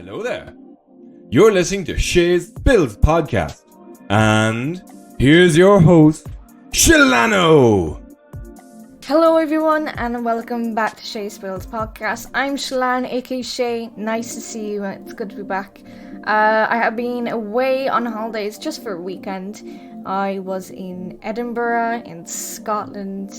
Hello there. You're listening to Shay's Spills podcast. And here's your host, Shalano. Hello everyone and welcome back to Shay's Spills podcast. I'm Shalan, aka Shay. Nice to see you. It's good to be back. I have been away on holidays just for a weekend. I was in Edinburgh, in Scotland.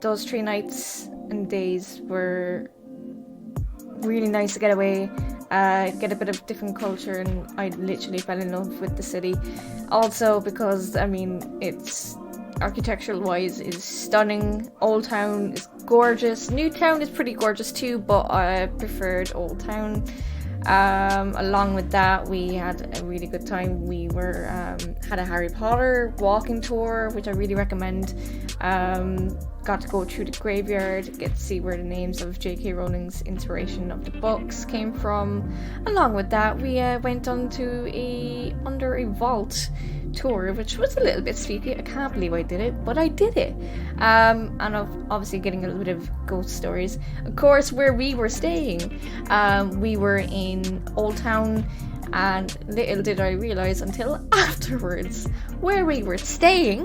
Those 3 nights and days were really nice to get away, get a bit of different culture, and I literally fell in love with the city. Also because, it's architectural wise is stunning. Old Town is gorgeous. New Town is pretty gorgeous too, but I preferred Old Town. Along with that, we had a really good time. We were had a Harry Potter walking tour, which I really recommend. Got to go through the graveyard, get to see where the names of J.K. Rowling's inspiration of the books came from. Along with that, we went on to under a vault tour, which was a little bit spooky. I can't believe I did it, but I did it. And obviously getting a little bit of ghost stories. Of course, where we were staying, we were in Old Town, and little did I realise until afterwards, where we were staying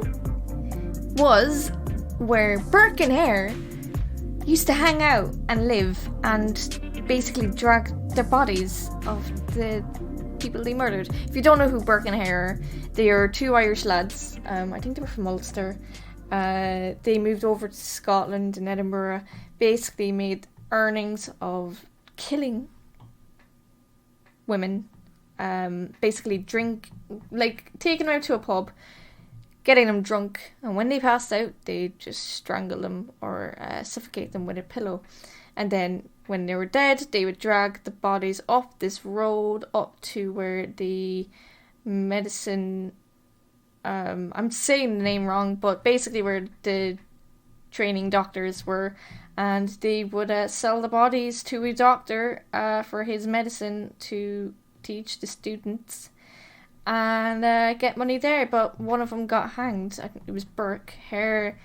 was where Burke and Hare used to hang out and live and basically drag their bodies of the people they murdered. If you don't know who Burke and Hare are, they are 2 Irish lads. I think they were from Ulster. They moved over to Scotland and Edinburgh, basically made earnings of killing women, basically taking them out to a pub, getting them drunk, and when they passed out, they just strangle them or suffocate them with a pillow. And then when they were dead, they would drag the bodies up this road up to where the medicine, I'm saying the name wrong, but basically where the training doctors were, and they would sell the bodies to a doctor for his medicine to teach the students and get money there. But one of them got hanged. I think it was Burke. Hare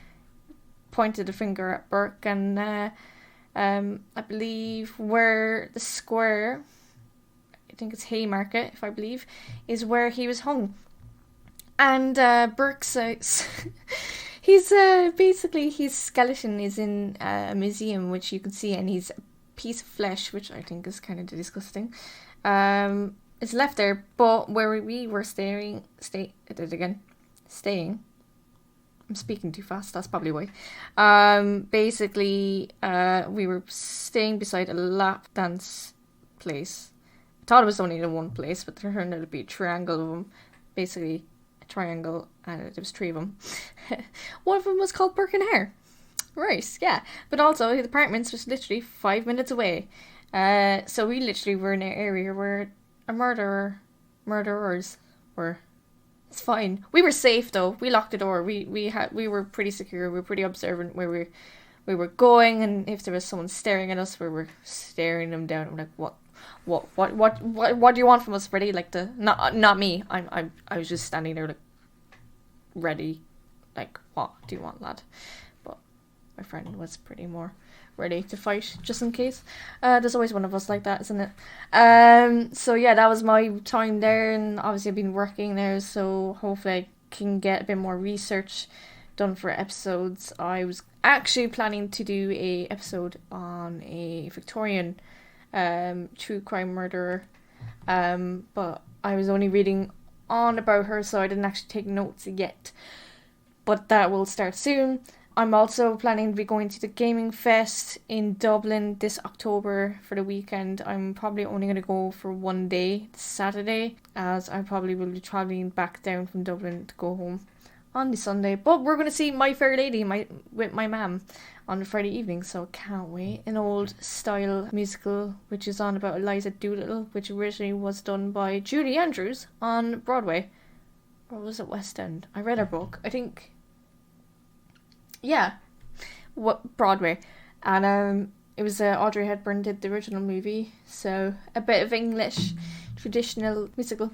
pointed a finger at Burke, and I believe where the square, I think it's Haymarket, if I believe, is where he was hung. And Burke's he's basically his skeleton is in a museum, which you can see, and he's a piece of flesh, which I think is kind of disgusting. It's left there, but where we were staying. I'm speaking too fast, that's probably why. Basically, we were staying beside a lap dance place. I thought it was only in one place, but there turned out to be a triangle of them. Basically, a triangle, and there was 3 of them. One of them was called Burke and Hare. Right, yeah. But also, his apartments was literally 5 minutes away. So we literally were in an area where murderers were. It's fine. We were safe though. We locked the door. We were pretty secure. We were pretty observant where we were going, and if there was someone staring at us, we were staring them down. I'm like, what do you want from us, Freddie? Like not me. I was just standing there like ready. Like, what do you want, lad? But my friend was pretty more ready to fight, just in case. There's always one of us like that, isn't it? So yeah, that was my time there, and obviously I've been working there, so hopefully I can get a bit more research done for episodes. I was actually planning to do a episode on a Victorian true crime murderer, but I was only reading on about her, so I didn't actually take notes yet, but that will start soon. I'm also planning to be going to the Gaming Fest in Dublin this October for the weekend. I'm probably only going to go for one day, Saturday, as I probably will be travelling back down from Dublin to go home on the Sunday. But we're going to see My Fair Lady with my mum on the Friday evening, so can't wait. An old style musical which is on about Eliza Doolittle, which originally was done by Julie Andrews on Broadway. Or was it West End? I read her book. I think... yeah, Broadway, and it was Audrey Hepburn did the original movie, so a bit of English traditional musical,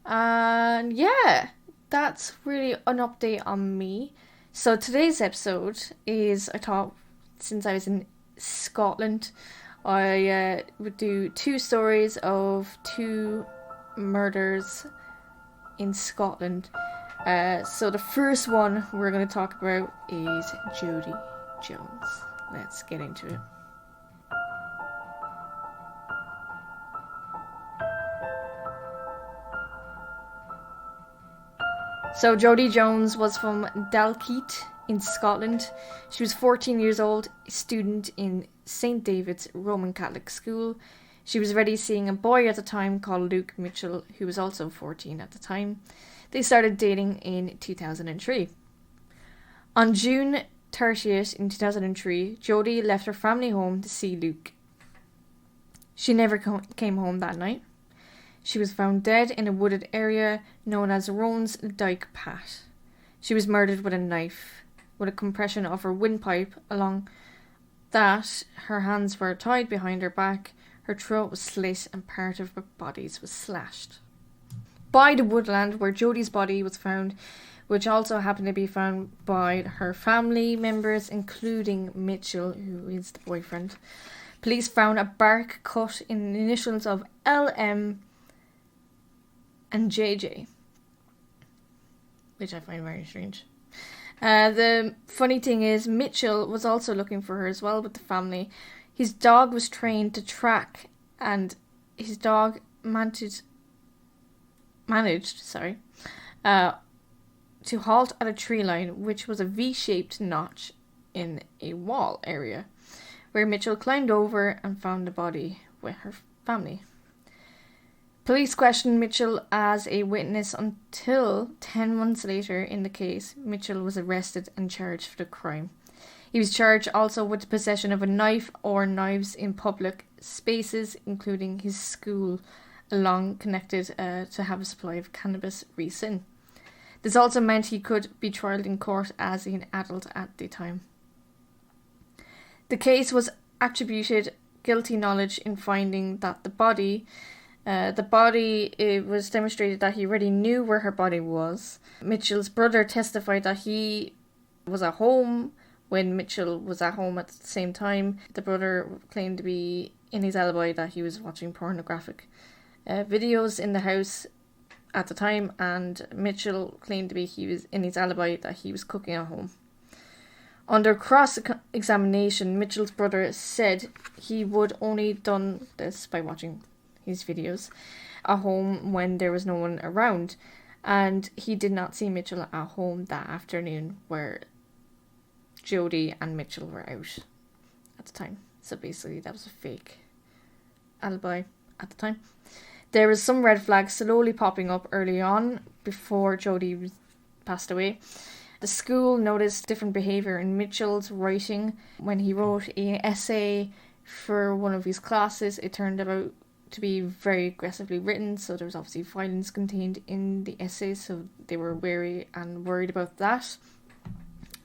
and yeah, that's really an update on me. So today's episode is, I thought, since I was in Scotland, I would do 2 stories of 2 murders in Scotland. So the first one we're going to talk about is Jodi Jones. Let's get into it. So Jodi Jones was from Dalkeith in Scotland. She was 14 years old, a student in St. David's Roman Catholic School. She was already seeing a boy at the time called Luke Mitchell, who was also 14 at the time. They started dating in 2003. On June 30th in 2003, Jodi left her family home to see Luke. She never came home that night. She was found dead in a wooded area known as Roan's Dyke Pat. She was murdered with a knife, with a compression of her windpipe. Along that, her hands were tied behind her back, her throat was slit, and part of her body was slashed. By the woodland where Jodi's body was found, which also happened to be found by her family members, including Mitchell, who is the boyfriend, police found a bark cut in the initials of LM and JJ, which I find very strange. The funny thing is, Mitchell was also looking for her as well with the family. His dog was trained to track, and his dog managed to halt at a tree line, which was a V-shaped notch in a wall area, where Mitchell climbed over and found the body with her family. Police questioned Mitchell as a witness until 10 months later in the case, Mitchell was arrested and charged for the crime. He was charged also with the possession of a knife or knives in public spaces, including his school, along connected to have a supply of cannabis resin. This also meant he could be trialled in court as an adult at the time. The case was attributed guilty knowledge in finding that the body, it was demonstrated that he already knew where her body was. Mitchell's brother testified that he was at home when Mitchell was at home at the same time. The brother claimed to be in his alibi that he was watching pornographic videos in the house at the time, and Mitchell claimed to be he was in his alibi that he was cooking at home. Under cross-examination, Mitchell's brother said he would only done this by watching his videos at home when there was no one around, and he did not see Mitchell at home that afternoon where Jodi and Mitchell were out at the time. So basically that was a fake alibi at the time. There was some red flags slowly popping up early on before Jodi passed away. The school noticed different behaviour in Mitchell's writing. When he wrote an essay for one of his classes, it turned out to be very aggressively written, so there was obviously violence contained in the essay, so they were wary and worried about that.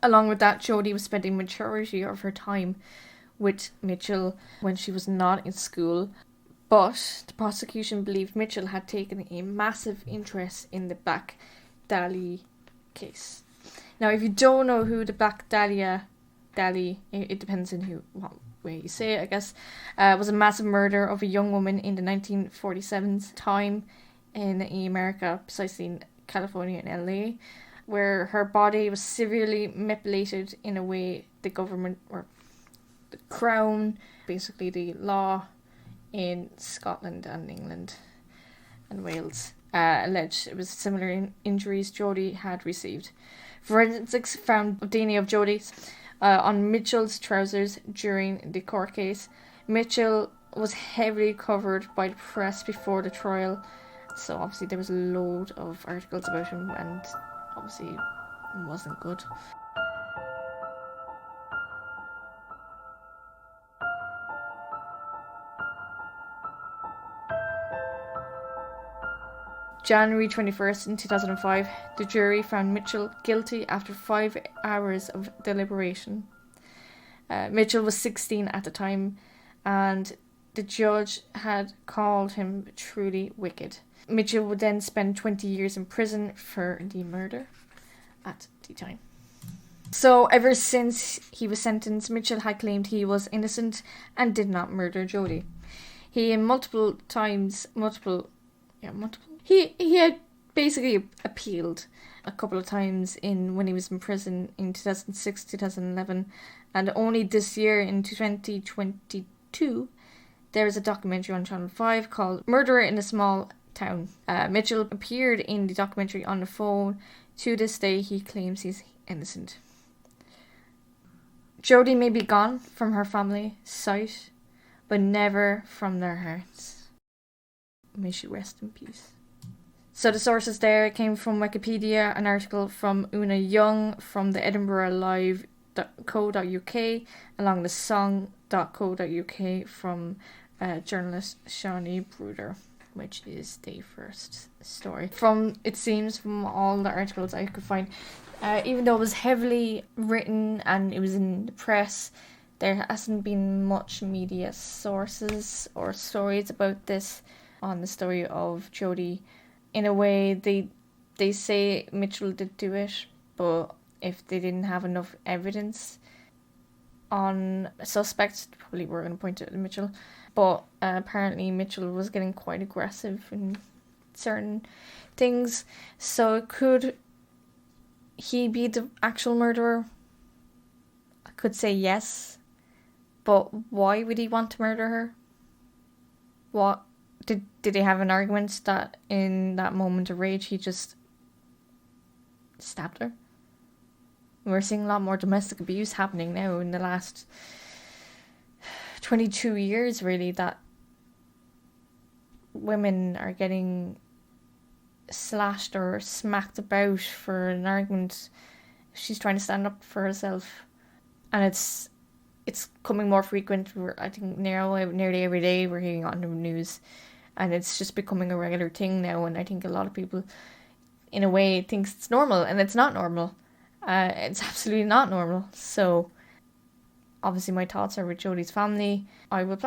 Along with that, Jodi was spending majority of her time with Mitchell when she was not in school, but the prosecution believed Mitchell had taken a massive interest in the Black Dahlia case. Now, if you don't know who the Black Dahlia, it depends on what way you say it, I guess, was a massive murder of a young woman in the 1947 time in America, precisely in California and LA, where her body was severely mutilated in a way the government, or the Crown, basically the law in Scotland and England and Wales, alleged it was similar injuries Jodi had received. Forensics found DNA of Jodi's on Mitchell's trousers during the court case. Mitchell was heavily covered by the press before the trial, so obviously there was a load of articles about him, and obviously it wasn't good. January 21st in 2005, the jury found Mitchell guilty after 5 hours of deliberation. Mitchell was 16 at the time, and the judge had called him truly wicked. Mitchell would then spend 20 years in prison for the murder at the time. So ever since he was sentenced, Mitchell had claimed he was innocent and did not murder Jodi. He He had basically appealed a couple of times when he was in prison in 2006, 2011, and only this year in 2022 there is a documentary on Channel 5 called Murderer in a Small Town. Mitchell appeared in the documentary on the phone. To this day, he claims he's innocent. Jodi may be gone from her family sight, but never from their hearts. May she rest in peace. So the sources there came from Wikipedia, an article from Una Young from the Edinburgh Live.co.uk, along the song.co.uk from journalist Shawnee Bruder, which is the first story. It seems from all the articles I could find, even though it was heavily written and it was in the press, there hasn't been much media sources or stories about this on the story of Jodi. In a way, they say Mitchell did do it, but if they didn't have enough evidence on suspects, they probably were going to point it at Mitchell. But apparently Mitchell was getting quite aggressive in certain things. So could he be the actual murderer? I could say yes. But why would he want to murder her? What? Did they have an argument that in that moment of rage he just stabbed her? We're seeing a lot more domestic abuse happening now in the last 22 years, really, that women are getting slashed or smacked about for an argument. She's trying to stand up for herself, and it's coming more frequent. I think nearly every day we're hearing on the news, and it's just becoming a regular thing now. And I think a lot of people, in a way, thinks it's normal, and it's not normal. It's absolutely not normal. So obviously my thoughts are with Jodi's family. I would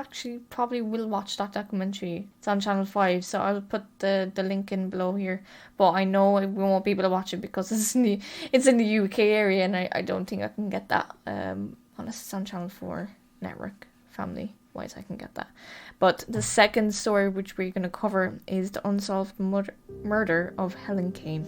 probably will watch that documentary. It's on Channel 5, so I'll put the link in below here. But I know we won't be able to watch it because it's in the UK area, and I don't think I can get that unless it's on Channel 4 network, family wise I can get that. But the second story which we're going to cover is the unsolved murder of Helen Kane.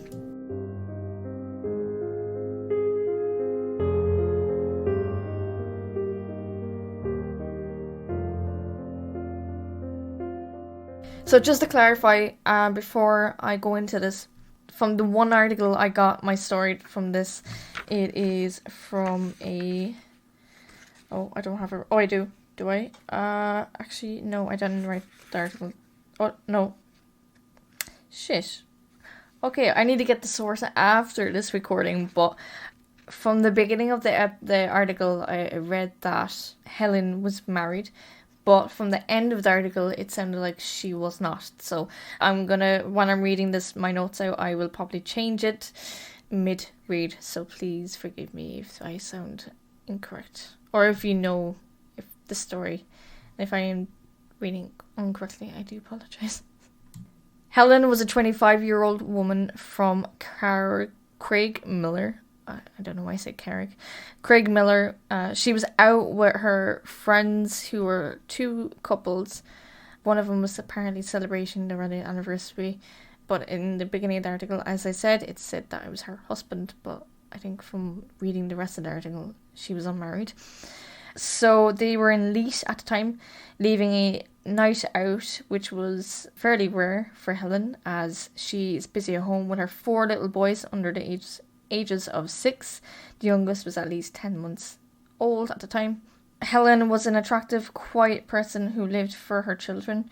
So just to clarify, before I go into this, from the one article I got my story from this, it is from a... Oh, I don't have a... Oh, I do. Do I? Actually, no, I didn't write the article. Oh, no. Shit. Okay, I need to get the source after this recording, but from the beginning of the article, I read that Helen was married. But from the end of the article, it sounded like she was not. So when I'm reading this, my notes out, I will probably change it mid-read. So please forgive me if I sound incorrect. Or if you know if the story, if I am reading incorrectly, I do apologise. Helen was a 25-year-old woman from Craig Miller. I don't know why I say Craig Miller. She was out with her friends who were two couples. One of them was apparently celebrating their wedding anniversary. But in the beginning of the article, as I said, it said that it was her husband. But I think from reading the rest of the article, she was unmarried. So they were in Leith at the time, leaving a night out, which was fairly rare for Helen, as she is busy at home with her 4 little boys under the ages of 6. The youngest was at least 10 months old at the time. Helen was an attractive, quiet person who lived for her children.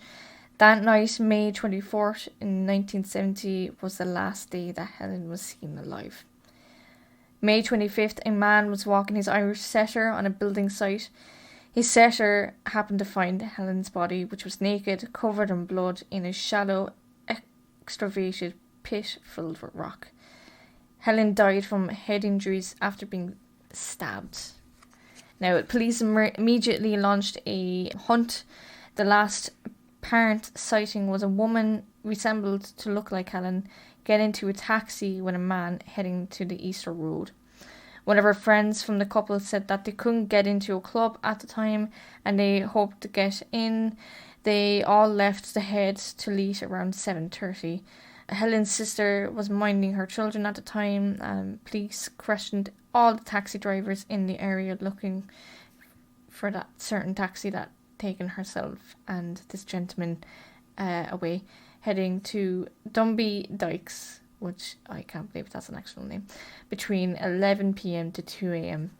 That night, May 24th in 1970, was the last day that Helen was seen alive. May 25th, a man was walking his Irish setter on a building site. His setter happened to find Helen's body, which was naked, covered in blood, in a shallow, excavated pit filled with rock. Helen died from head injuries after being stabbed. Now, police immediately launched a hunt. The last apparent sighting was a woman resembled to look like Helen get into a taxi with a man heading to the Easter Road. One of her friends from the couple said that they couldn't get into a club at the time and they hoped to get in. They all left to head to Leith around 7:30. Helen's sister was minding her children at the time. Police questioned all the taxi drivers in the area looking for that certain taxi that taken herself and this gentleman away, heading to Dunby Dykes, which I can't believe that's an actual name, between 11 p.m. to 2 a.m.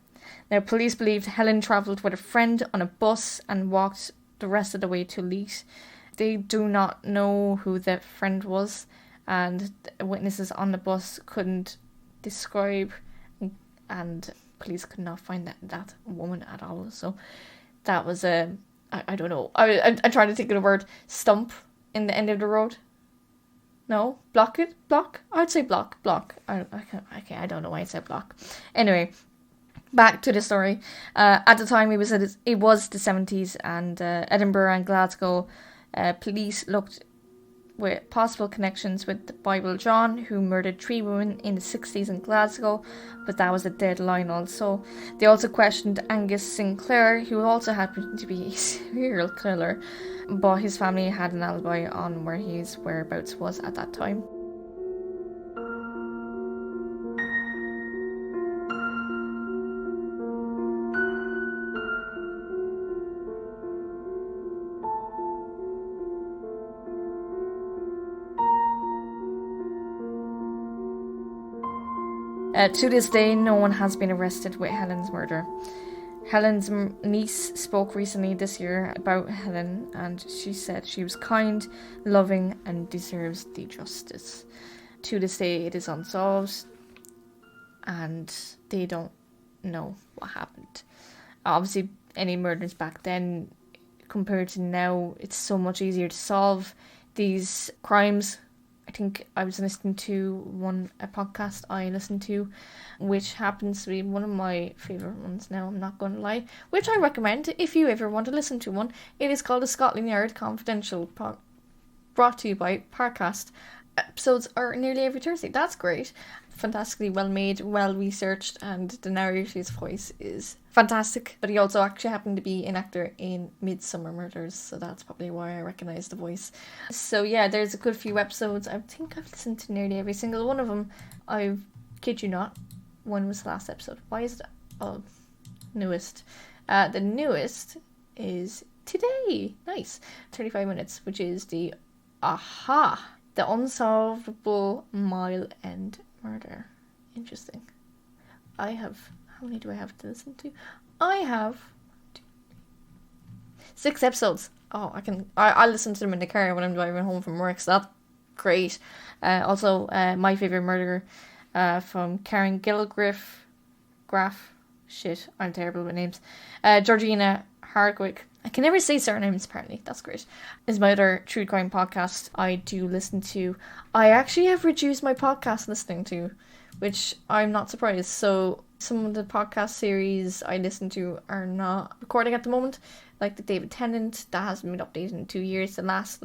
Now, police believed Helen travelled with a friend on a bus and walked the rest of the way to Leith. They do not know who the friend was, and witnesses on the bus couldn't describe, and police could not find that woman at all. So that was I don't know. I'm trying to think of the word stump in the end of the road. No, block. I'd say block. I don't know why I said block. Anyway, back to the story. At the time, it was the 70s, and Edinburgh and Glasgow police looked with possible connections with the Bible John, who murdered 3 women in the 60s in Glasgow, but that was a dead line also. They also questioned Angus Sinclair, who also happened to be a serial killer, but his family had an alibi on where his whereabouts was at that time. To this day, no one has been arrested with Helen's murder. Helen's niece spoke recently this year about Helen, and she said she was kind, loving, and deserves the justice. To this day, it is unsolved, and they don't know what happened. Obviously, any murders back then, compared to now, it's so much easier to solve these crimes. I think I was listening to a podcast I listened to, which happens to be one of my favourite ones now, I'm not going to lie, which I recommend if you ever want to listen to one. It is called the Scotland Yard Confidential, brought to you by Parcast. Episodes are nearly every Thursday. That's great. Fantastically well made, well researched, and the narrator's voice is fantastic. But he also actually happened to be an actor in Midsummer Murders, so that's probably why I recognise the voice. So yeah, there's a good few episodes. I think I've listened to nearly every single one of them. I kid you not. When was the last episode? Why is it? Oh, newest. The newest is today. Nice. 35 minutes, which is the unsolvable Mile End Murder. Interesting. How many do I have to listen to? I have 6 episodes. Oh, I'll listen to them in the car when I'm driving home from work, so that's great. Also, My Favourite Murder from Karen Graf. Shit, I'm terrible with names. Georgina Hardwick. I can never say surnames, apparently. That's great. Is my other true crime podcast I do listen to. I actually have reduced my podcast listening to, which I'm not surprised. So some of the podcast series I listen to are not recording at the moment, like the David Tennant that hasn't been updated in 2 years. The Laughs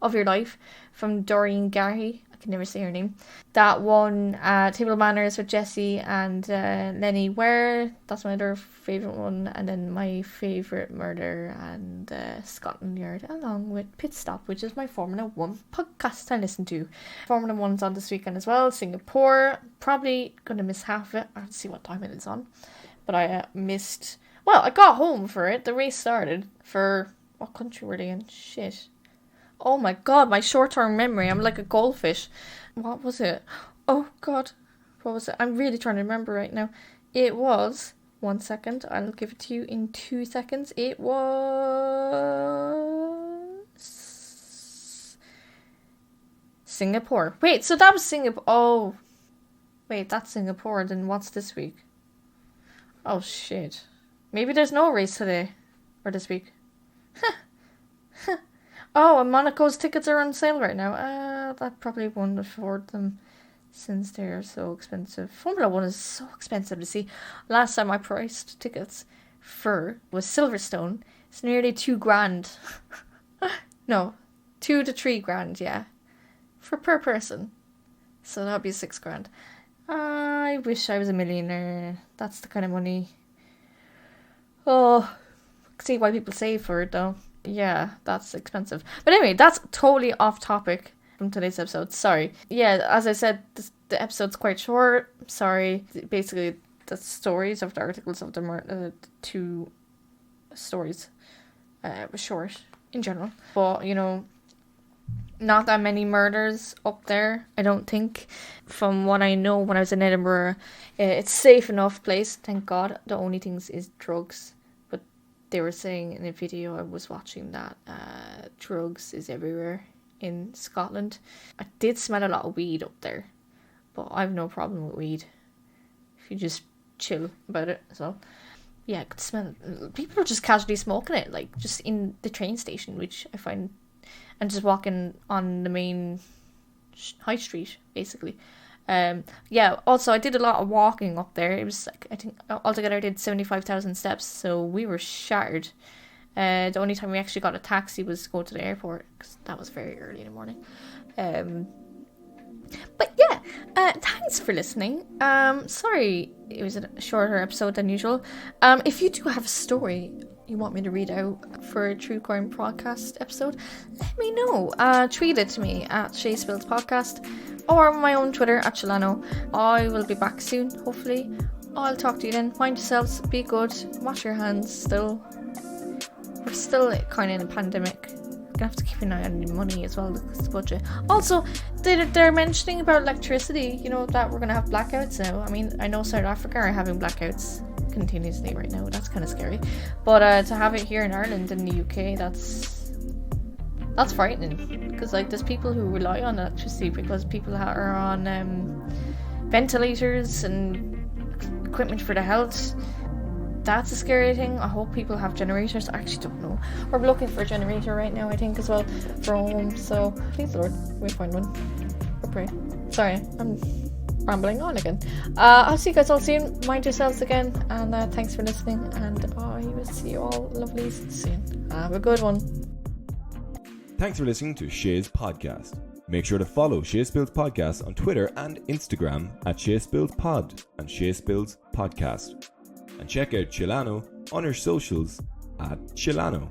of Your Life from Doreen Garry. I can never say her name. That one, Table Manners with Jessie and Lenny Ware. That's my other favourite one. And then My Favourite Murder and Scotland Yard, along with Pit Stop, which is my Formula 1 podcast I listen to. Formula 1's on this weekend as well. Singapore. Probably going to miss half of it. I'll see what time it is on. But I missed... Well, I got home for it. The race started. For... What country were they in? Shit. Oh my god, my short-term memory. I'm like a goldfish. What was it? Oh god. What was it? I'm really trying to remember right now. It was... 1 second. I'll give it to you in 2 seconds. It was... Singapore. Wait, so that was Singapore. Oh. Wait, that's Singapore. Then what's this week? Oh shit. Maybe there's no race today. Or this week. Oh, and Monaco's tickets are on sale right now. That probably won't afford them since they're so expensive. Formula 1 is so expensive to see. Last time I priced tickets was Silverstone. It's nearly $2,000. No, 2 to 3 grand, yeah. Per person. So that'd be $6,000. I wish I was a millionaire. That's the kind of money. Oh, I can see why people save for it though. Yeah, that's expensive. But anyway, that's totally off topic from today's episode. Sorry. Yeah, as I said, the episode's quite short. Sorry. Basically, the stories of the articles of the two stories was short in general. But, you know, not that many murders up there, I don't think. From what I know, when I was in Edinburgh, it's a safe enough place, thank God. The only things is drugs. But they were saying in a video I was watching that drugs is everywhere in Scotland. I did smell a lot of weed up there, but I have no problem with weed if you just chill about it. So yeah, I could smell people are just casually smoking it, like just in the train station, which I find, and just walking on the main high street basically. Yeah, also I did a lot of walking up there. It was like, I think altogether I did 75,000 steps, so we were shattered. The only time we actually got a taxi was to go to the airport, because that was very early in the morning. But yeah, thanks for listening. Sorry it was a shorter episode than usual. If you do have a story you want me to read out for a true crime podcast episode, let me know. Tweet it to me at Shay Spills Podcast, or my own Twitter at Chilano. I will be back soon, hopefully. I'll talk to you then. Mind yourselves, be good, wash your hands still. We're still kind of in a pandemic. Gonna have to keep an eye on your money as well, because the budget. Also, they're mentioning about electricity, you know, that we're gonna have blackouts now. I mean, I know South Africa are having blackouts continuously right now. That's kind of scary. But to have it here in Ireland and the UK, that's frightening. Because like there's people who rely on electricity because people are on ventilators and equipment for the health. That's a scary thing. I hope people have generators. I actually don't know. We're looking for a generator right now, I think, as well, for home. So please, Lord, we find one. We'll pray. Sorry, I'm rambling on again. I'll see you guys all soon. Mind yourselves again, and thanks for listening. And I will see you all lovelies soon. Have a good one. Thanks for listening to Shay's podcast. Make sure to follow Shay Spills Podcast on Twitter and Instagram at Shay Spills Pod and Shay Spills Podcast. And check out Chilano on her socials at Chilano.